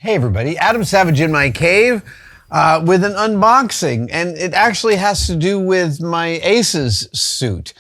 Hey everybody, Adam Savage in my cave with an unboxing, and it actually has to do with my Aces suit.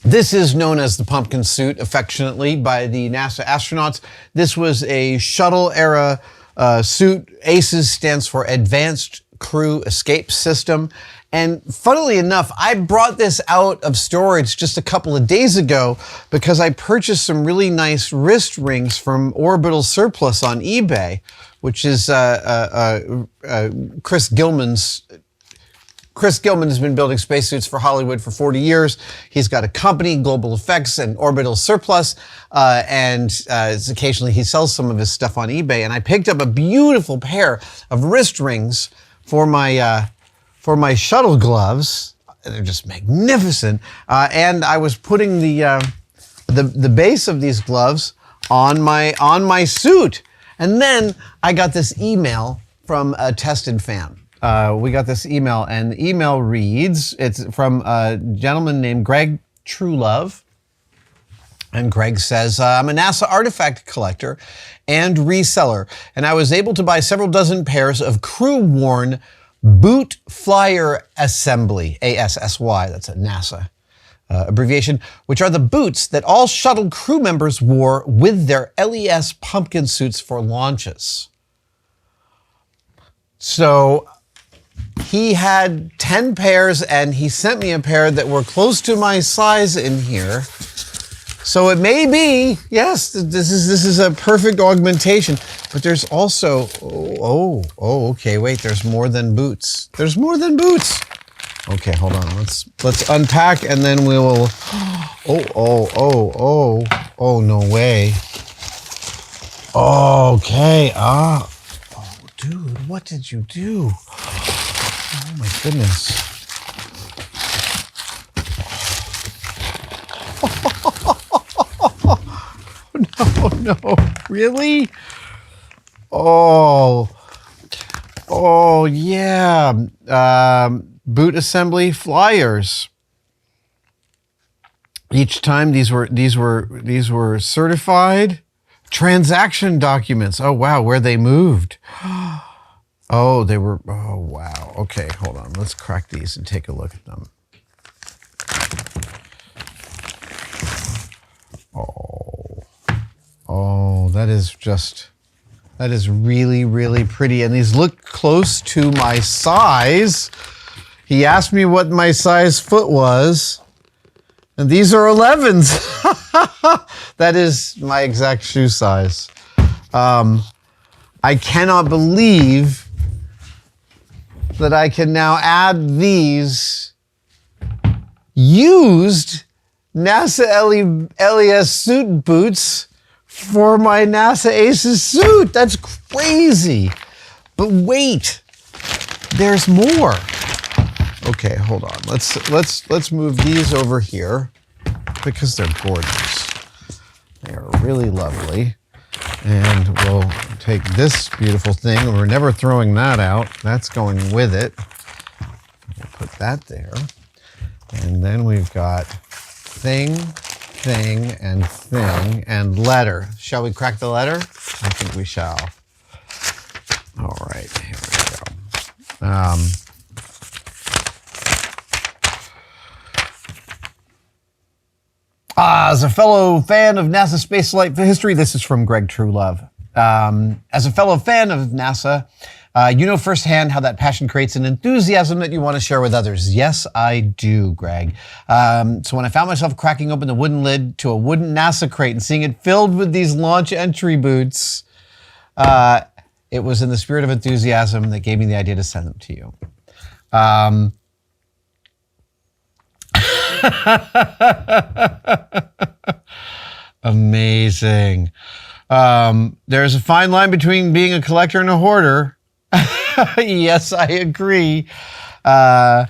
This is known as the pumpkin suit affectionately by the NASA astronauts. This was a shuttle era suit. Aces stands for Advanced Crew Escape System. And funnily enough, I brought this out of storage just a couple of days ago because I purchased some really nice wrist rings from Orbital Surplus on eBay, which is Chris Gilman's. Chris Gilman has been building spacesuits for Hollywood for 40 years. He's got a company, Global Effects and Orbital Surplus, and occasionally he sells some of his stuff on eBay. And I picked up a beautiful pair of wrist rings for my shuttle gloves. They're just magnificent. And I was putting the base of these gloves on my suit. And then I got this email from a tested fan. We got this email, and the email reads, it's from a gentleman named Greg Truelove. And Greg says, I'm a NASA artifact collector and reseller, and I was able to buy several dozen pairs of crew-worn boot flyer assembly, ASSY, that's a NASA abbreviation, which are the boots that all shuttle crew members wore with their LES pumpkin suits for launches. So he had 10 pairs, and he sent me a pair that were close to my size in here. So it may be, yes, this is a perfect augmentation, but there's also, okay, wait, there's more than boots. There's more than boots. Okay, hold on, let's unpack, and then we will, no way. Okay, oh, dude, what did you do? Oh my goodness. No, really? Oh yeah. Boot assembly flyers. Each time these were certified transaction documents. Oh wow, where they moved. Oh, they were, oh wow. Okay, hold on. Let's crack these and take a look at them. Oh, that is really, really pretty. And these look close to my size. He asked me what my size foot was, and these are 11s. That is my exact shoe size. I cannot believe that I can now add these used NASA LES suit boots for my NASA Aces suit. That's crazy. But wait, there's more. Okay, hold on. Let's move these over here because they're gorgeous. They are really lovely. And we'll take this beautiful thing, and we're never throwing that out. That's going with it. We'll put that there. And then we've got thing, and letter. Shall we crack the letter? I think we shall. All right, here we go. As a fellow fan of NASA space flight history, this is from Greg Truelove. As a fellow fan of NASA, you know firsthand how that passion creates an enthusiasm that you want to share with others. Yes, I do, Greg. So when I found myself cracking open the wooden lid to a wooden NASA crate and seeing it filled with these launch entry boots, it was in the spirit of enthusiasm that gave me the idea to send them to you. Amazing. There's a fine line between being a collector and a hoarder. Yes, I agree. I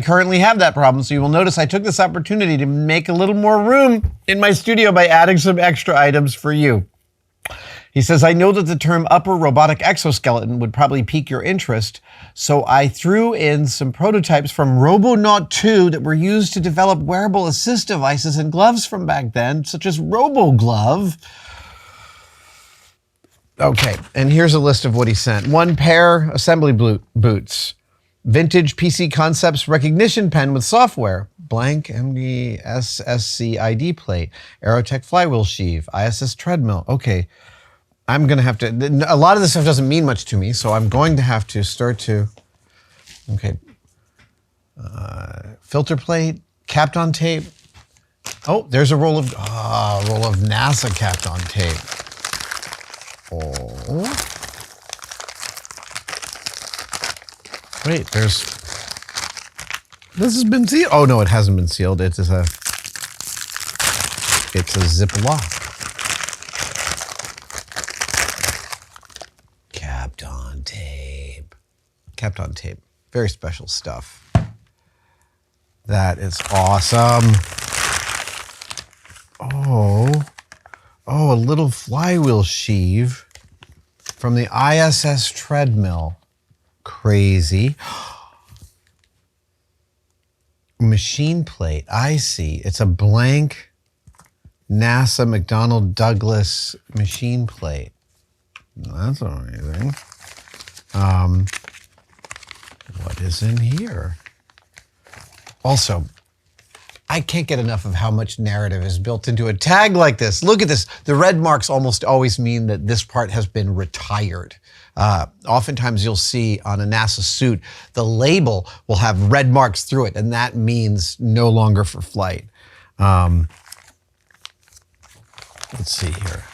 currently have that problem, so you will notice I took this opportunity to make a little more room in my studio by adding some extra items for you. He says, I know that the term upper robotic exoskeleton would probably pique your interest, so I threw in some prototypes from Robonaut 2 that were used to develop wearable assist devices and gloves from back then, such as RoboGlove. Okay, and here's a list of what he sent. 1 pair assembly boots, vintage PC Concepts recognition pen with software, blank MDSSC ID plate, Aerotech flywheel sheave, ISS treadmill. Okay. I'm going to have to, a lot of this stuff doesn't mean much to me, so I'm going to have to start to, okay. Filter plate, capped on tape. Oh, there's a roll of NASA capped on tape. Oh. Wait, this has been sealed. Oh no, it hasn't been sealed. It's a Ziploc. Kept on tape. Very special stuff. That is awesome. Oh, a little flywheel sheave from the ISS treadmill. Crazy. Machine plate. I see. It's a blank NASA McDonnell Douglas machine plate. That's amazing. What is in here? Also, I can't get enough of how much narrative is built into a tag like this. Look at this. The red marks almost always mean that this part has been retired. Oftentimes you'll see on a NASA suit, the label will have red marks through it, and that means no longer for flight. Let's see here.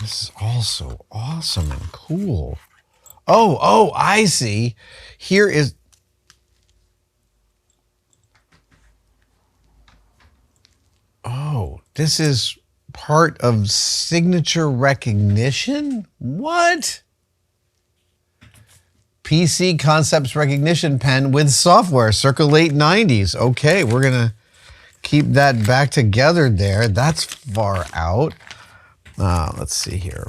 This is also awesome and cool. Oh, I see. Here is... Oh, this is part of signature recognition? What? PC Concepts recognition pen with software, circa late 90s. Okay, we're going to keep that back together there. That's far out. Let's see here.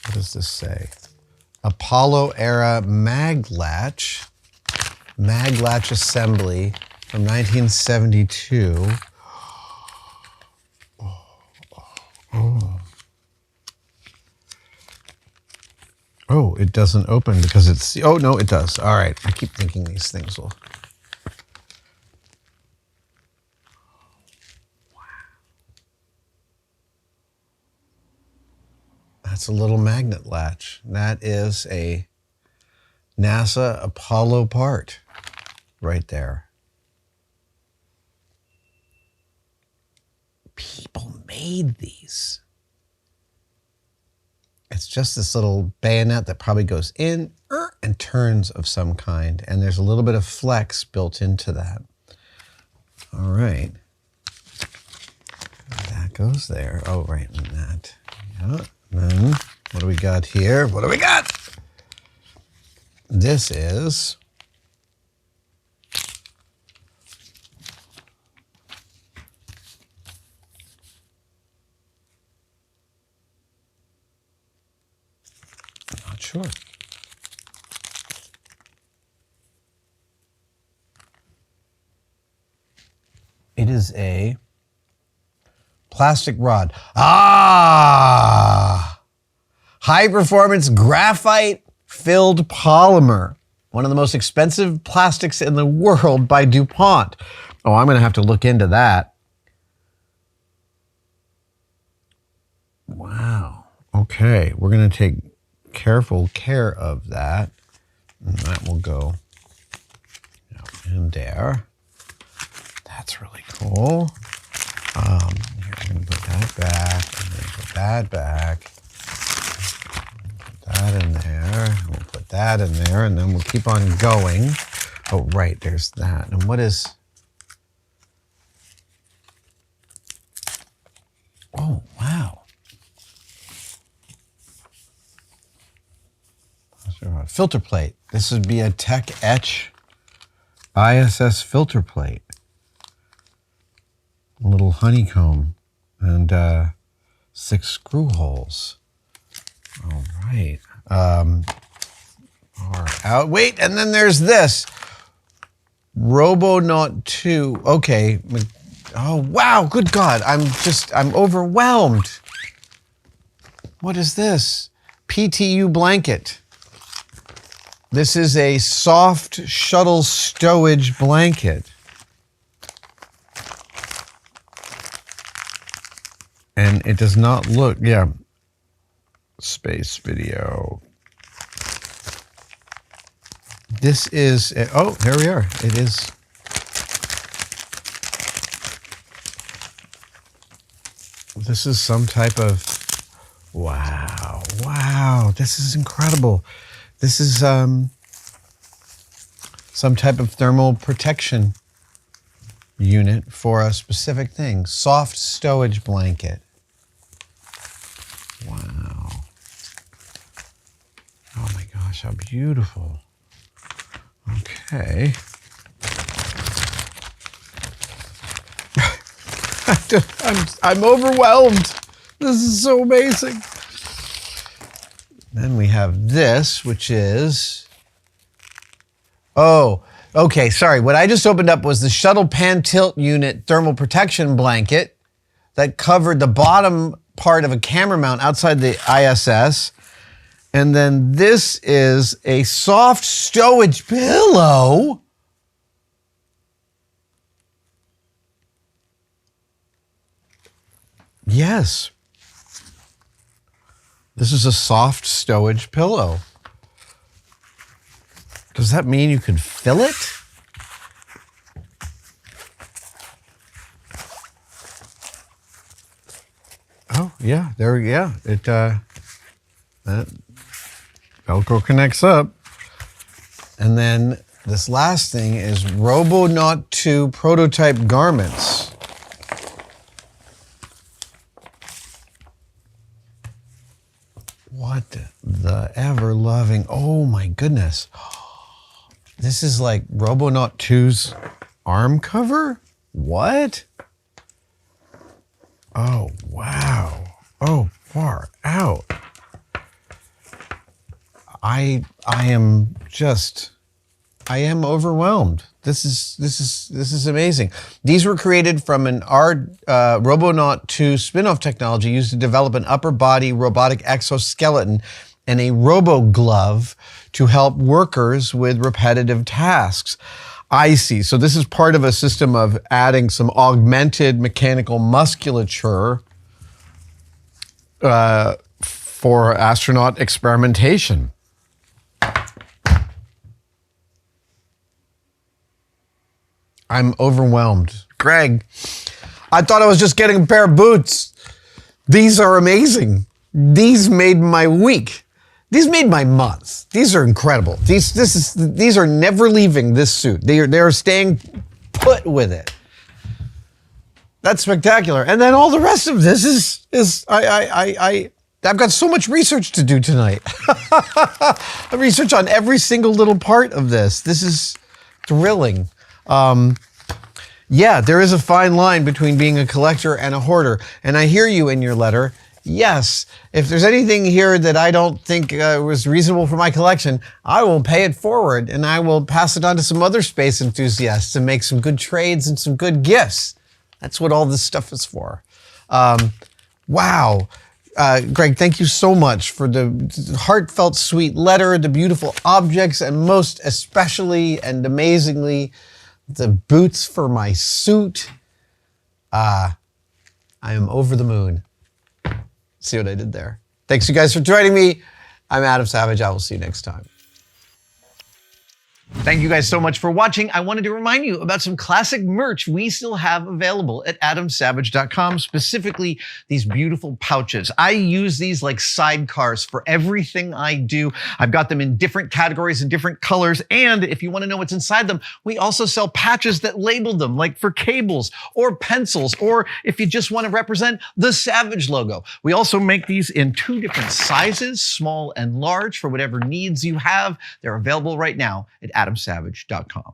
What does this say? Apollo era mag latch assembly from 1972. Oh, it doesn't open because it's, oh no, it does. All right, I keep thinking these things will. That's a little magnet latch. That is a NASA Apollo part right there. People made these. It's just this little bayonet that probably goes in and turns of some kind. And there's a little bit of flex built into that. All right. That goes there. Oh, right. And that. Yeah. Then what do we got here? What do we got? This is I'm not sure. It is a plastic rod. High performance graphite filled polymer. One of the most expensive plastics in the world by DuPont. Oh, I'm going to have to look into that. Wow. Okay. We're going to take careful care of that. And that will go in there. That's really cool. Here, I'm going to put that back, and then put that back. Put that in there. We'll put that in there, and then we'll keep on going. Oh, right, there's that. And what is... Oh, wow. Filter plate. This would be a Tech Etch ISS filter plate. A little honeycomb and 6 screw holes. All right. Out. Wait, and then there's this. Robonaut 2. Okay. Oh, wow. Good God. I'm overwhelmed. What is this? PTU blanket. This is a soft shuttle stowage blanket. And it does not look, yeah. Space video. This is, oh, here we are. It is. This is some type of, wow, this is incredible. This is some type of thermal protection unit for a specific thing. Soft stowage blanket. Wow. Oh my gosh, how beautiful. Okay. I'm overwhelmed. This is so amazing. Then we have this, which is, oh, okay, sorry. What I just opened up was the shuttle pan tilt unit thermal protection blanket that covered the bottom part of a camera mount outside the ISS. And then this is a soft stowage pillow. Yes. This is a soft stowage pillow. Does that mean you can fill it? Oh, yeah, there, yeah. It, that Velcro connects up. And then this last thing is Robonaut 2 prototype garments. What the ever-loving, oh my goodness. This is like Robonaut 2's arm cover? What? Oh, wow. Oh, far out. I am overwhelmed. This is amazing. These were created from an Robonaut 2 spin-off technology used to develop an upper body robotic exoskeleton and a robo-glove to help workers with repetitive tasks. I see. So this is part of a system of adding some augmented mechanical musculature for astronaut experimentation. I'm overwhelmed. Greg, I thought I was just getting a pair of boots. These are amazing. These made my week. These made my month. These are incredible. These are never leaving this suit. They are staying put with it. That's spectacular. And then all the rest of this is I've got so much research to do tonight. Research on every single little part of this. This is thrilling. Yeah, there is a fine line between being a collector and a hoarder. And I hear you in your letter. Yes, if there's anything here that I don't think was reasonable for my collection, I will pay it forward and I will pass it on to some other space enthusiasts to make some good trades and some good gifts. That's what all this stuff is for. Wow. Greg, thank you so much for the heartfelt, sweet letter, the beautiful objects, and most especially and amazingly, the boots for my suit. I am over the moon. See what I did there? Thanks you guys for joining me. I'm Adam Savage. I will see you next time. Thank you guys so much for watching. I wanted to remind you about some classic merch we still have available at adamsavage.com, specifically these beautiful pouches. I use these like sidecars for everything I do. I've got them in different categories and different colors. And if you want to know what's inside them, we also sell patches that label them, like for cables or pencils, or if you just want to represent the Savage logo. We also make these in 2 different sizes, small and large, for whatever needs you have. They're available right now at adamsavage.com.